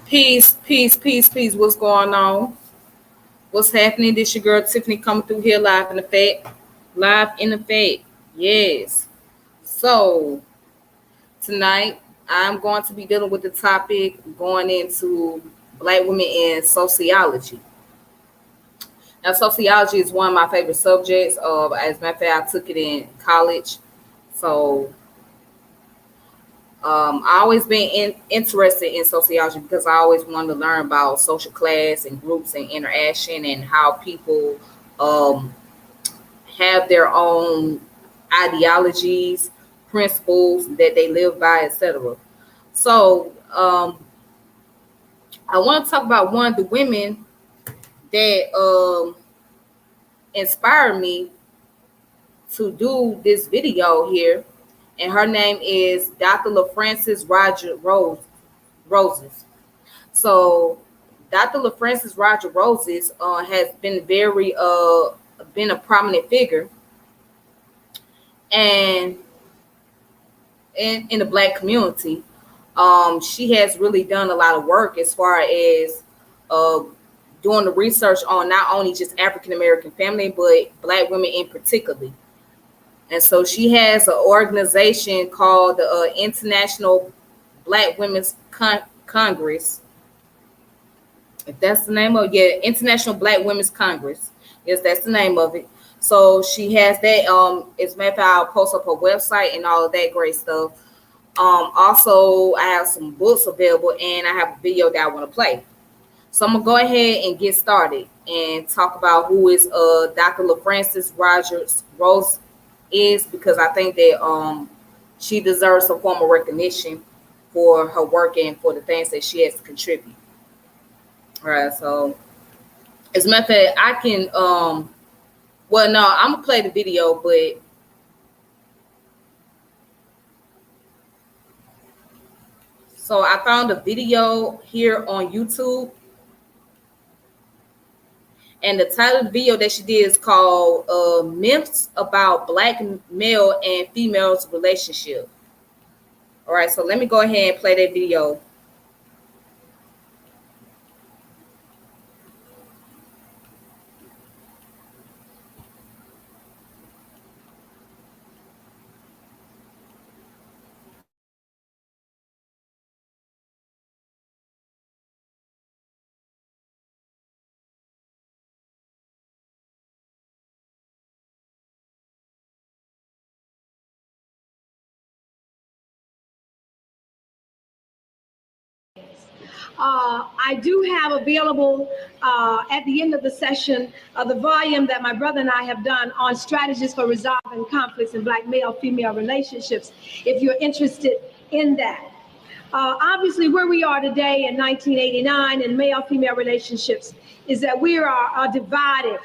Peace, peace, peace, peace. What's going on? What's happening? This your girl Tiffany coming through here live in effect. Live in effect. Yes. So tonight I'm going to be dealing with the topic going into Black women in sociology. Now, sociology is one of my favorite subjects. As a matter of fact, I took it in college. So I always been interested in sociology because I always wanted to learn about social class and groups and interaction and how people um, have their own ideologies, principles that they live by, etc. So I want to talk about one of the women that inspired me to do this video here, and her name is Dr. Lafrances Rodgers-Rose. So Dr. Lafrances Rodgers-Rose has been been a prominent figure and in the Black community. She has really done a lot of work as far as uh, doing the research on not only just African American family, but Black women in particular. And so she has an organization called the International Black Women's Congress. If that's the name of it, yeah, International Black Women's Congress. Yes, that's the name of it. So she has that. As a matter of fact, I'll post up her website and all of that great stuff. Also, I have some books available and I have a video that I want to play. So I'm gonna go ahead and get started and talk about who is Dr. Lafrances Rodgers-Rose is, because I think that she deserves some form of recognition for her work and for the things that she has to contribute. All right, so as a matter of fact, I can well, no, I'm gonna play the video, but so I found a video here on YouTube, and the title of the video that she did is called Myths About Black Male and Females Relationship. All right, so let me go ahead and play that video. I do have available at the end of the session the volume that my brother and I have done on strategies for resolving conflicts in Black male-female relationships, if you're interested in that. Obviously, where we are today in 1989 in male-female relationships is that we are divided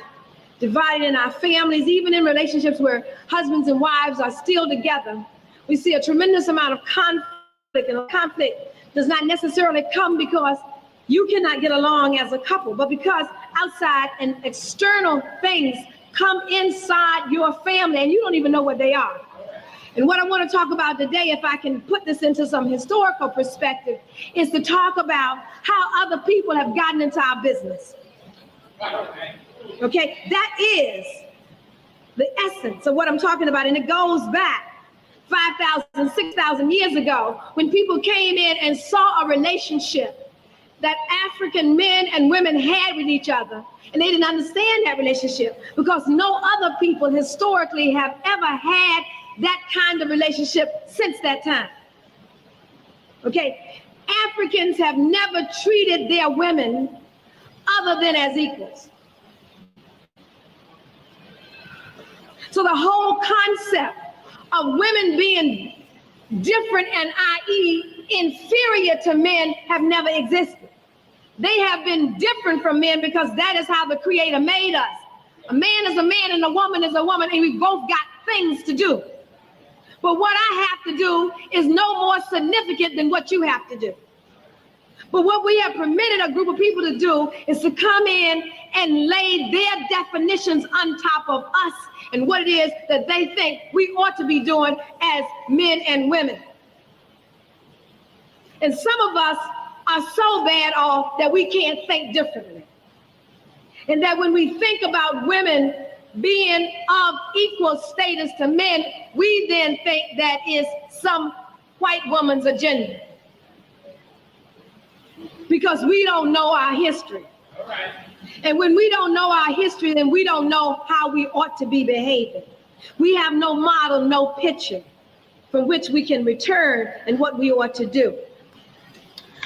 in our families, even in relationships where husbands and wives are still together. We see a tremendous amount of conflict, and conflict does not necessarily come because you cannot get along as a couple, but because outside and external things come inside your family and you don't even know what they are. And what I want to talk about today, if I can put this into some historical perspective, is to talk about how other people have gotten into our business. Okay, that is the essence of what I'm talking about, and it goes back 5,000, 6,000 years ago, when people came in and saw a relationship that African men and women had with each other, and they didn't understand that relationship because no other people historically have ever had that kind of relationship since that time. Okay, Africans have never treated their women other than as equals. So the whole concept of women being different and i.e. inferior to men have never existed. They have been different from men because that is how the Creator made us. A man is a man and a woman is a woman, and we both got things to do. But what I have to do is no more significant than what you have to do. But what we have permitted a group of people to do is to come in and lay their definitions on top of us and what it is that they think we ought to be doing as men and women. And some of us are so bad off that we can't think differently. And that when we think about women being of equal status to men, we then think that is some white woman's agenda. Because we don't know our history. All right. And when we don't know our history, then we don't know how we ought to be behaving. We have no model, no picture from which we can return and what we ought to do.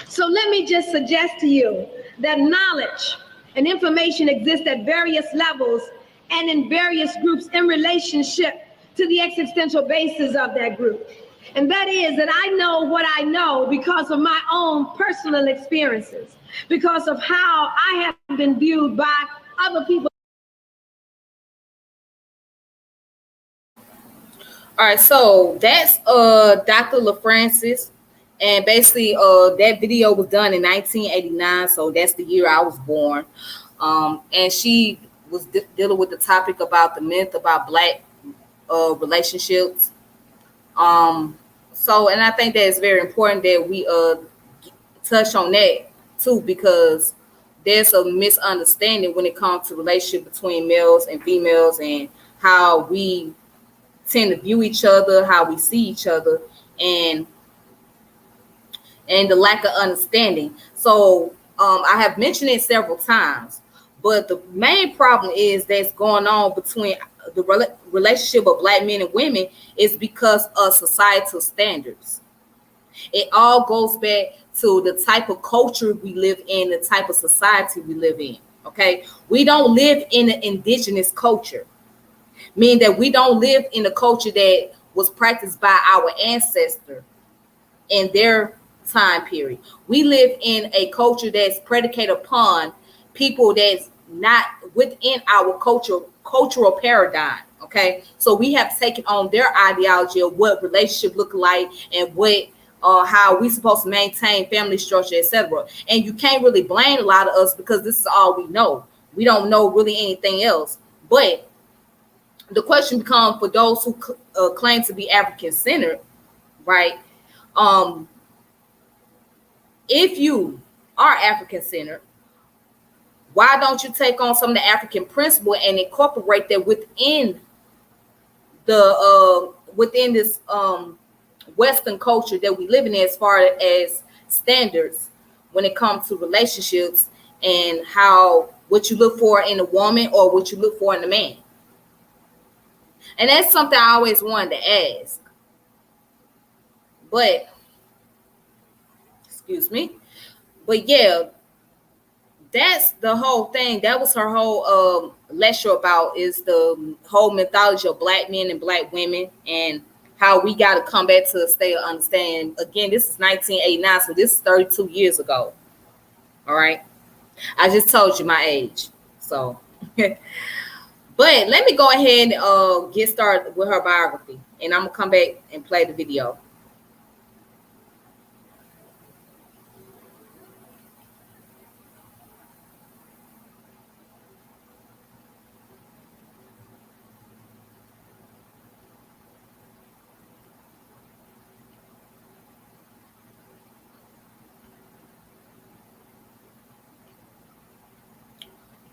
So let me just suggest to you that knowledge and information exist at various levels and in various groups in relationship to the existential basis of that group. And that is that I know what I know because of my own personal experiences, because of how I have been viewed by other people. All right, so that's Dr. Lafrances, and basically that video was done in 1989, so that's the year I was born. And she was dealing with the topic about the myth about Black relationships. So, and I think that it's very important that we touch on that too, because there's a misunderstanding when it comes to relationship between males and females and how we tend to view each other, how we see each other, and the lack of understanding. So I have mentioned it several times, but the main problem is that's going on between the relationship of Black men and women is because of societal standards. It all goes back to the type of culture we live in, the type of society we live in. Okay, we don't live in an indigenous culture, meaning that we don't live in a culture that was practiced by our ancestors in their time period. We live in a culture that's predicated upon people that's not within our cultural paradigm. Okay, so we have taken on their ideology of what relationship look like and what how we supposed to maintain family structure, etc. And you can't really blame a lot of us because this is all we know. We don't know really anything else. But the question becomes for those who claim to be African-centered, right? If you are African-centered, why don't you take on some of the African principle and incorporate that within the within this Western culture that we live in as far as standards when it comes to relationships and how what you look for in a woman or what you look for in a man? And that's something I always wanted to ask. But, excuse me. But yeah, that's the whole thing. That was her whole lecture about is the whole mythology of Black men and Black women and how we got to come back to a state of understanding. Again, this is 1989, so this is 32 years ago. All right. I just told you my age. So, but let me go ahead and get started with her biography. And I'm going to come back and play the video.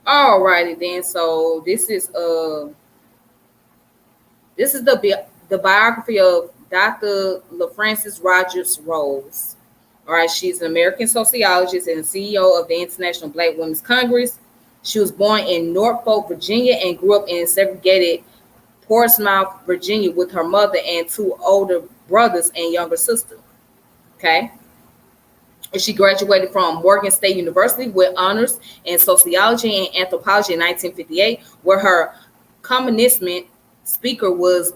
All righty then. So this is the biography of Dr. Francis Rodgers-Rose. All right, she's an American sociologist and CEO of the International Black Women's Congress. She was born in Norfolk, Virginia, and grew up in segregated Portsmouth, Virginia, with her mother and two older brothers and younger sister. Okay. She graduated from Morgan State University with honors in sociology and anthropology in 1958, where her commencement speaker was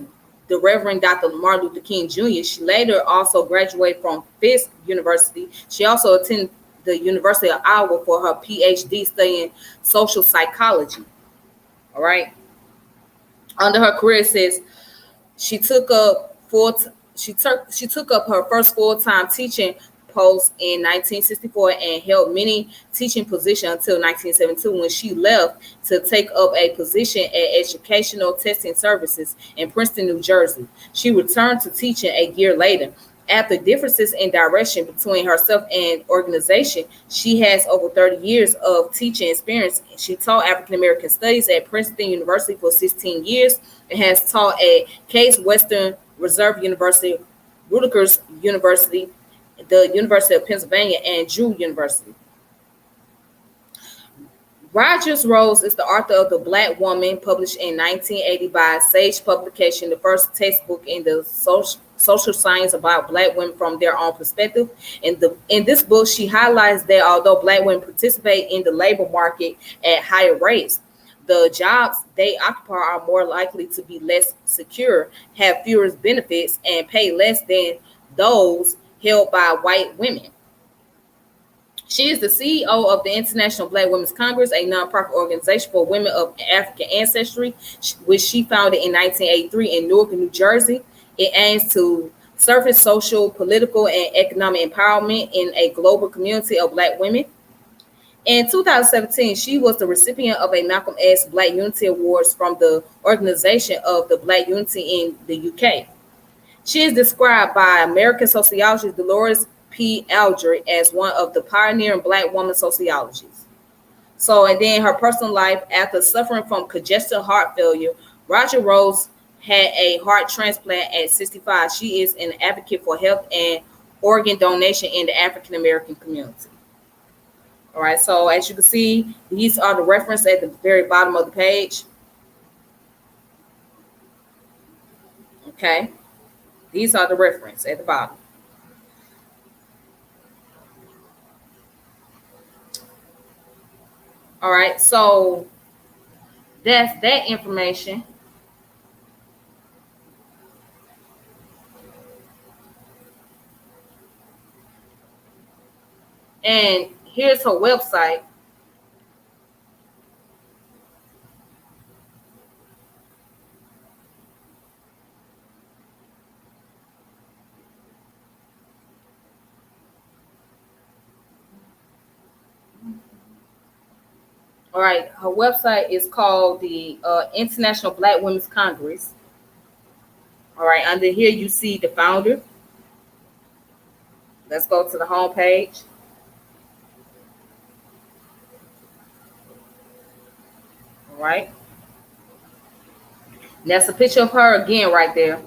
the Reverend Dr. Martin Luther King Jr. She later also graduated from Fisk University. She also attended the University of Iowa for her PhD studying social psychology. All right. Under her career, it says she took up her first full-time teaching post in 1964 and held many teaching positions until 1972 when she left to take up a position at Educational Testing Services in Princeton, New Jersey. She returned to teaching a year later After differences in direction between herself and organization, she has over 30 years of teaching experience. She taught African American studies at Princeton University for 16 years and has taught at Case Western Reserve University, Rutgers University, the University of Pennsylvania, and Drew University. Rodgers-Rose is the author of The Black Woman, published in 1980 by Sage Publication, the first textbook in the social science about Black women from their own perspective. In this book, she highlights that although Black women participate in the labor market at higher rates, the jobs they occupy are more likely to be less secure, have fewer benefits, and pay less than those held by white women. She is the CEO of the International Black Women's Congress, a nonprofit organization for women of African ancestry, which she founded in 1983 in Newark, New Jersey. It aims to surface social, political, and economic empowerment in a global community of Black women. In 2017, she was the recipient of a Malcolm X Black Unity Awards from the Organization of the Black Unity in the UK. She is described by American sociologist Dolores P. Aldrich as one of the pioneering Black woman sociologists. So, and then her personal life: after suffering from congestive heart failure, Rodgers-Rose had a heart transplant at 65. She is an advocate for health and organ donation in the African American community. All right, so as you can see, these are the references at the very bottom of the page. Okay, these are the references at the bottom. All right, so that's that information. And here's her website. All right, her website is called the International Black Women's Congress. All right, under here you see the founder. Let's go to the home page. All right. And that's a picture of her again right there.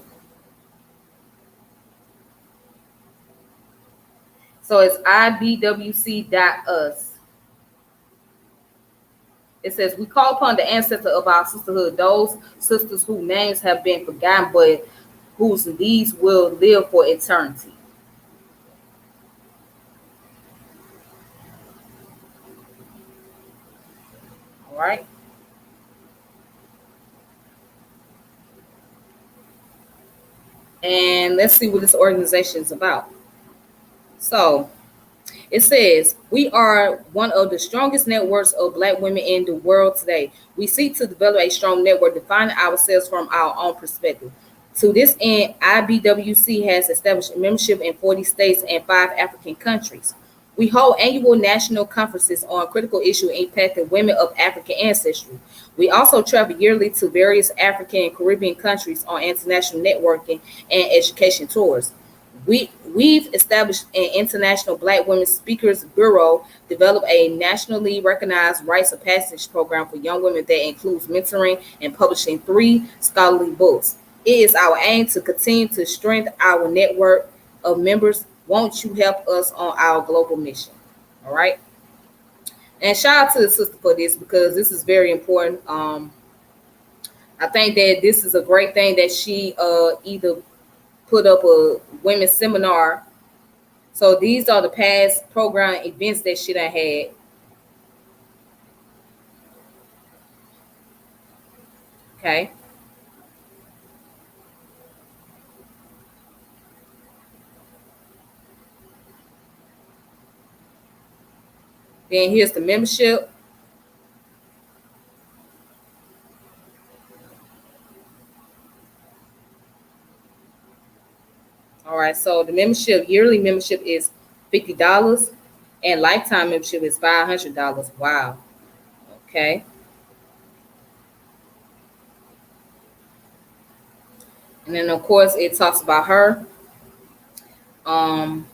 So it's ibwc.us. It says, we call upon the ancestors of our sisterhood, those sisters whose names have been forgotten, but whose deeds will live for eternity. All right. And let's see what this organization is about. So it says, we are one of the strongest networks of Black women in the world today. We seek to develop a strong network, defining ourselves from our own perspective. To this end, IBWC has established membership in 40 states and 5 African countries. We hold annual national conferences on critical issues impacting women of African ancestry. We also travel yearly to various African and Caribbean countries on international networking and education tours. We've established an international Black Women Speakers Bureau, developed a nationally recognized rites of passage program for young women that includes mentoring and publishing 3 scholarly books. It is our aim to continue to strengthen our network of members. Won't you help us on our global mission? All right. And shout out to the sister for this, because this is very important. I think that this is a great thing that she either put up a women's seminar. So these are the past program events that she done had. Okay. Then here's the membership. All right, so the membership, yearly membership is $50, and lifetime membership is $500. Wow. Okay. And then of course it talks about her. Um,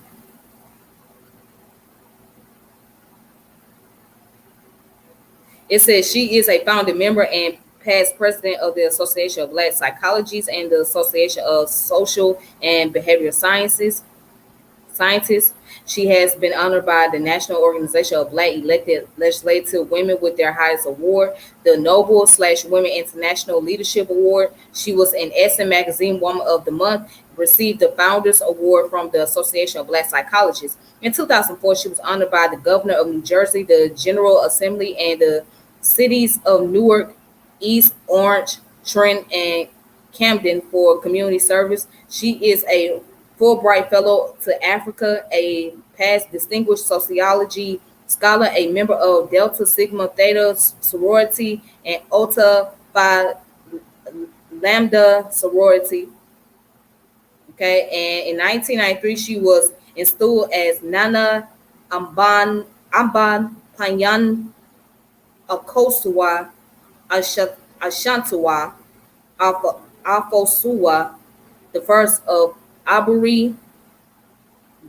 it says she is a founding member and past president of the Association of Black Psychologists and the Association of Social and Behavioral Scientists. She has been honored by the National Organization of Black Elected Legislative Women with their highest award, the Noble/Women International Leadership Award. She was an SM Magazine Woman of the Month, received the Founders Award from the Association of Black Psychologists. In 2004, she was honored by the Governor of New Jersey, the General Assembly, and the cities of Newark, East Orange, Trent, and Camden for community service. She is a Fulbright Fellow to Africa, a past distinguished sociology scholar, a member of Delta Sigma Theta sorority and Ota Phi Lambda sorority. Okay, and in 1993, she was installed as Nana Amban Panyan Akosua Ashantua Afosua, the first of Aburi,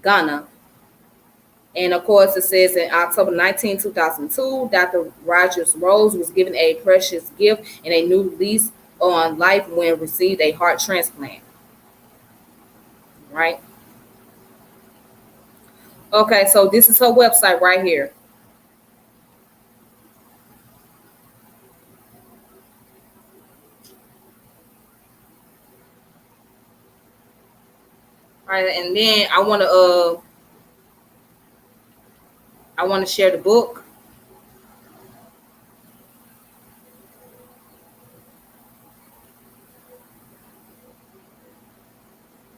Ghana. And of course, it says in October 19, 2002, Dr. Rodgers-Rose was given a precious gift and a new lease on life when received a heart transplant. Right? Okay, so this is her website right here. All right, and then I want to share the book.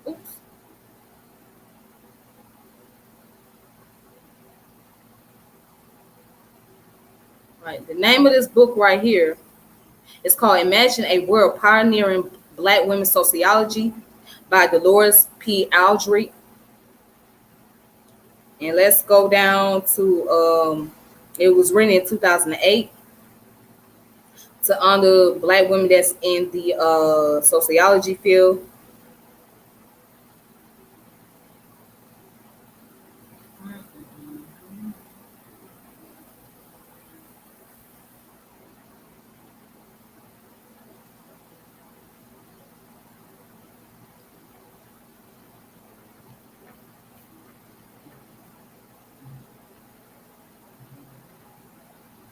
Oops. Right, the name of this book right here is called "Imagine a World Pioneering Black Women's Sociology" by Dolores P. Aldrich. And let's go down to it was written in 2008 to honor Black women that's in the sociology field.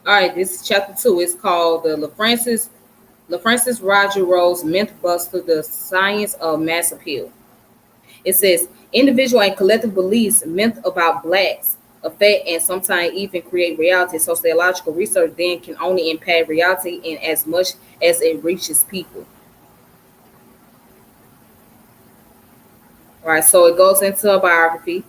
All right, this is chapter 2. It's called the Lafrances Rodgers-Rose Myth Buster: The Science of Mass Appeal. It says individual and collective beliefs, myth about blacks, affect and sometimes even create reality. Sociological research then can only impact reality in as much as it reaches people. All right, so it goes into a biography.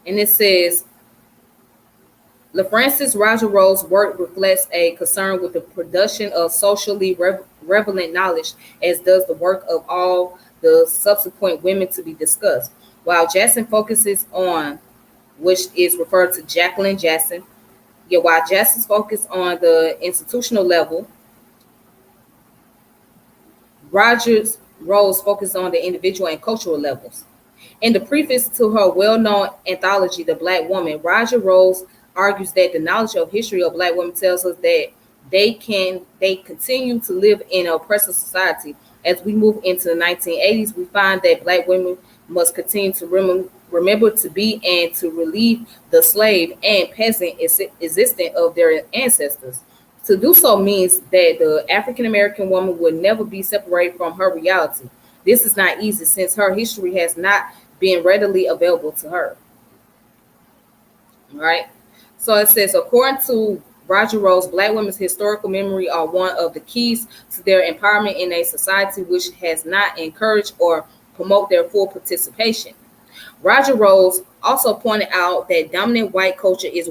And it says Lafrances Rodgers-Rose work reflects a concern with the production of socially relevant knowledge, as does the work of all the subsequent women to be discussed. While Jackson focuses on, which is referred to Jacqueline Jackson, while Jackson's focus on the institutional level, Rodgers-Rose focused on the individual and cultural levels. In the preface to her well-known anthology, The Black Woman, Rodgers-Rose argues that the knowledge of history of Black women tells us that they continue to live in an oppressive society. As we move into the 1980s, we find that Black women must continue to remember to be and to relieve the slave and peasant existence of their ancestors. To do so means that the African American woman would never be separated from her reality. This is not easy since her history has not been readily available to her. All right. So it says, according to Rodgers-Rose, Black women's historical memory are one of the keys to their empowerment in a society which has not encouraged or promote their full participation. Rodgers-Rose also pointed out that dominant white culture is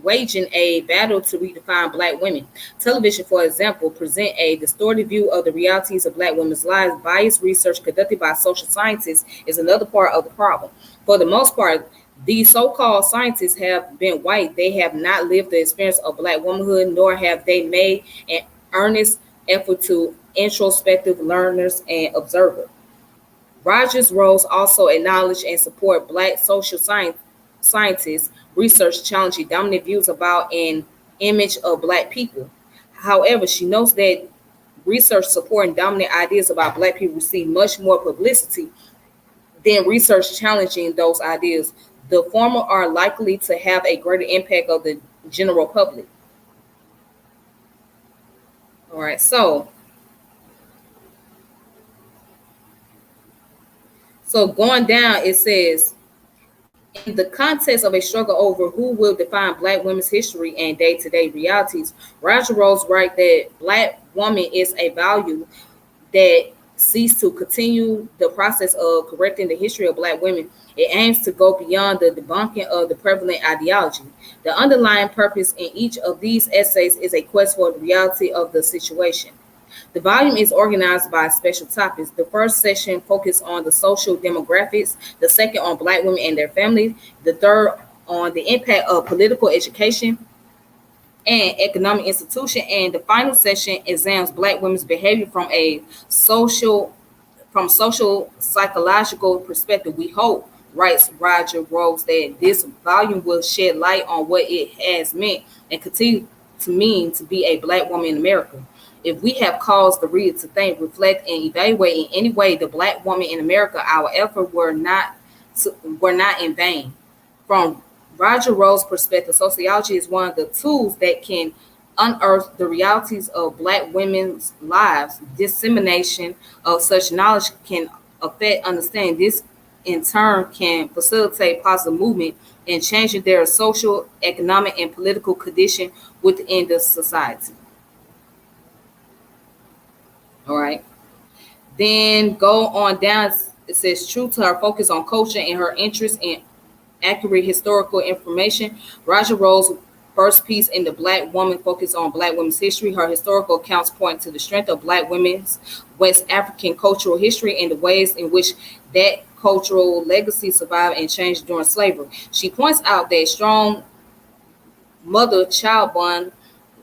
waging a battle to redefine Black women. Television, for example, present a distorted view of the realities of Black women's lives. Biased research conducted by social scientists is another part of the problem. For the most part, These so-called scientists have been white. They have not lived the experience of Black womanhood, nor have they made an earnest effort to introspective learners and observer. Rodgers-Rose also acknowledged and support Black social scientists' research challenging dominant views about an image of Black people. However, she notes that research supporting dominant ideas about Black people receive much more publicity than research challenging those ideas. The former are likely to have a greater impact of the general public. All right, so going down, it says, in the context of a struggle over who will define Black women's history and day-to-day realities, Rodgers-Rose writes that Black woman is a value that seeks to continue the process of correcting the history of Black women. It aims to go beyond the debunking of the prevalent ideology. The underlying purpose in each of these essays is a quest for the reality of the situation. The volume is organized by special topics. The first session focused on the social demographics, the second on Black women and their families, the third on the impact of political education and economic institution, and the final session examines Black women's behavior from a social psychological perspective. We hope, writes Rodgers-Rose, that this volume will shed light on what it has meant and continue to mean to be a Black woman in America. If we have caused the reader to think, reflect, and evaluate in any way the Black woman in America, our efforts were not in vain. From Rodgers-Rose's perspective, sociology is one of the tools that can unearth the realities of Black women's lives. Dissemination of such knowledge can affect understanding. This, in turn, can facilitate positive movement in changing their social, economic, and political condition within the society. All right. Then go on down. It says, true to her focus on culture and her interest in accurate historical information, Rodgers-Rose's first piece in the Black woman focused on Black women's history. Her historical accounts point to the strength of Black women's West African cultural history and the ways in which that cultural legacy survived and changed during slavery. She points out that strong mother-child bond,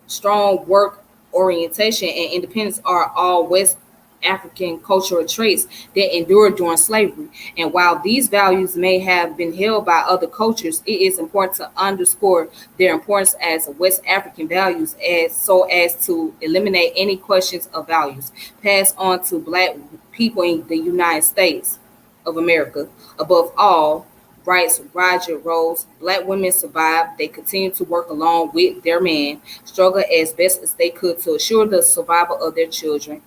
strong work orientation, and independence are all West African cultural traits that endured during slavery. And while these values may have been held by other cultures, it is important to underscore their importance as West African values so as to eliminate any questions of values passed on to Black people in the United States of America. Above all, writes Rodgers-Rose, Black women survived. They continued to work along with their men, struggle as best as they could to assure the survival of their children.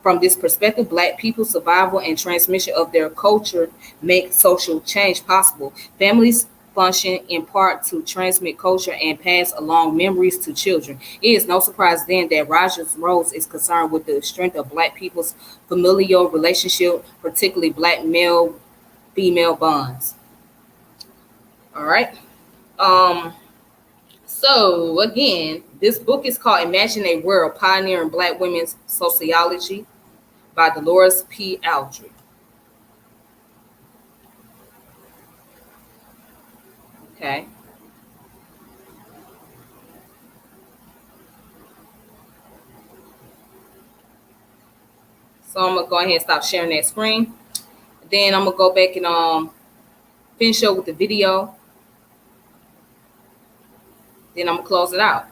From this perspective, Black people's survival and transmission of their culture make social change possible. Families function in part to transmit culture and pass along memories to children. It is no surprise then that Rodgers-Rose is concerned with the strength of Black people's familial relationship, particularly Black male-female bonds. All right. So again, this book is called Imagine a World, Pioneering Black Women's Sociology by Dolores P. Aldrich. Okay. So I'm gonna go ahead and stop sharing that screen. Then I'm gonna go back and finish up with the video. Then I'm gonna close it out.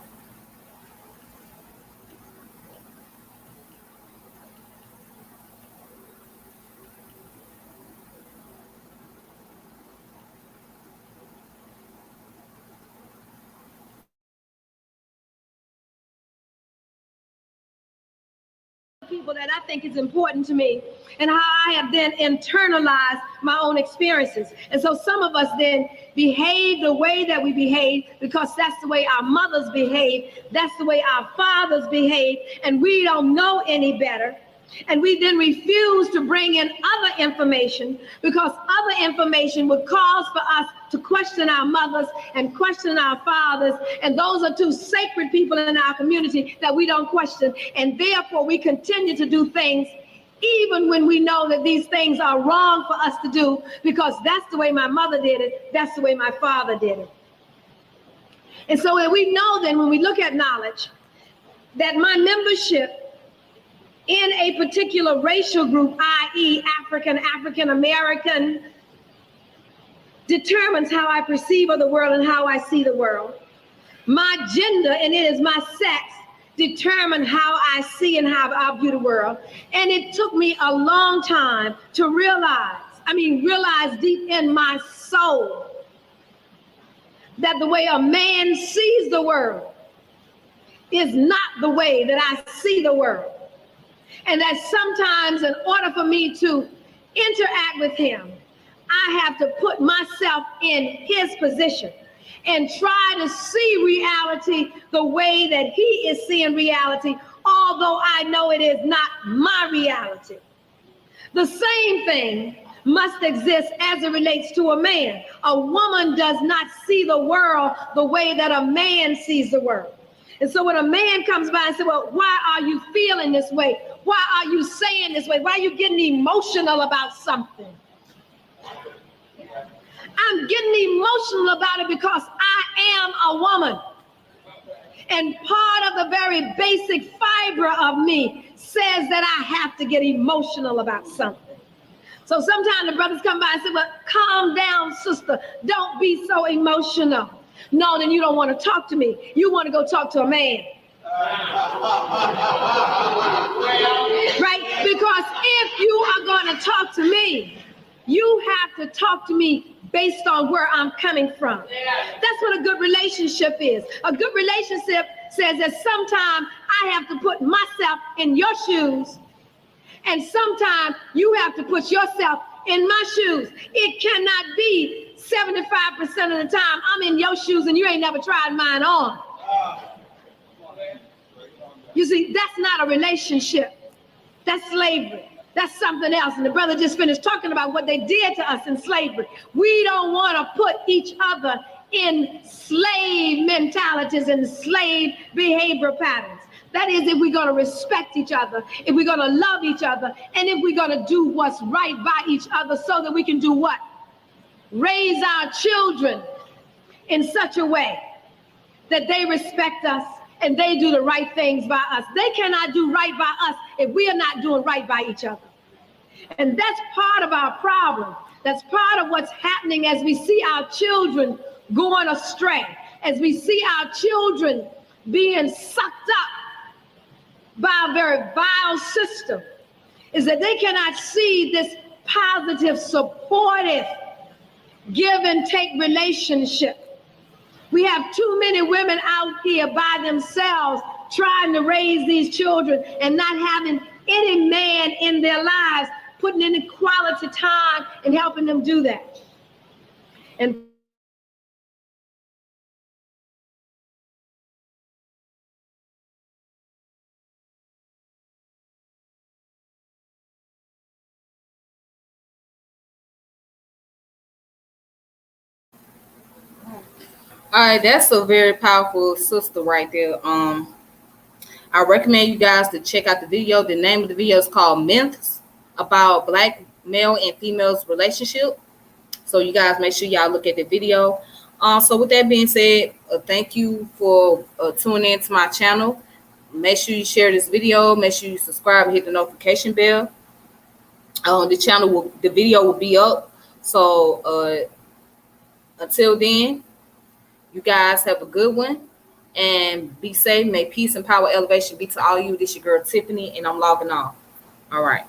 People that I think is important to me and how I have then internalized my own experiences. And so some of us then behave the way that we behave because that's the way our mothers behave. That's the way our fathers behave. And we don't know any better. And we then refuse to bring in other information because other information would cause for us to question our mothers and question our fathers. And those are two sacred people in our community that we don't question. And therefore, we continue to do things even when we know that these things are wrong for us to do, because that's the way my mother did it, that's the way my father did it. And so we know then, when we look at knowledge, that my membership in a particular racial group, i.e. African American, determines how I perceive of the world and how I see the world. My gender, and it is my sex, determine how I see and how I view the world. And it took me a long time to realize deep in my soul, that the way a man sees the world is not the way that I see the world. And that sometimes, in order for me to interact with him, I have to put myself in his position and try to see reality the way that he is seeing reality, although I know it is not my reality. The same thing must exist as it relates to a man. A woman does not see the world the way that a man sees the world. And so when a man comes by and says, well, why are you feeling this way? Why are you saying this way? Why are you getting emotional about something? I'm getting emotional about it because I am a woman. And part of the very basic fiber of me says that I have to get emotional about something. So sometimes the brothers come by and say, well, calm down, sister. Don't be so emotional. No, then you don't want to talk to me. You want to go talk to a man. Right? Because if you are going to talk to me, you have to talk to me based on where I'm coming from. That's what a good relationship is. A good relationship says that sometimes I have to put myself in your shoes, and sometimes you have to put yourself in my shoes. It cannot be 75% of the time I'm in your shoes and you ain't never tried mine on. You see, that's not a relationship. That's slavery. That's something else. And the brother just finished talking about what they did to us in slavery. We don't want to put each other in slave mentalities and slave behavior patterns. That is, if we're going to respect each other, if we're going to love each other, and if we're going to do what's right by each other so that we can do what? Raise our children in such a way that they respect us and they do the right things by us. They cannot do right by us if we are not doing right by each other. And that's part of our problem. That's part of what's happening as we see our children going astray, as we see our children being sucked up by a very vile system, is that they cannot see this positive, supportive, give and take relationship. We have too many women out here by themselves trying to raise these children and not having any man in their lives putting in quality time and helping them do that. And All right, that's a very powerful sister right there. I recommend you guys to check out the video. The name of the video is called Myths About Black Male and Females Relationship. So you guys make sure y'all look at the video. So with that being said, thank you for tuning in to my channel. Make sure you share this video. Make sure you subscribe and hit the notification bell. The video will be up. So until then, you guys have a good one and be safe. May peace and power elevation be to all of you. This your girl Tiffany, and I'm logging off. All right.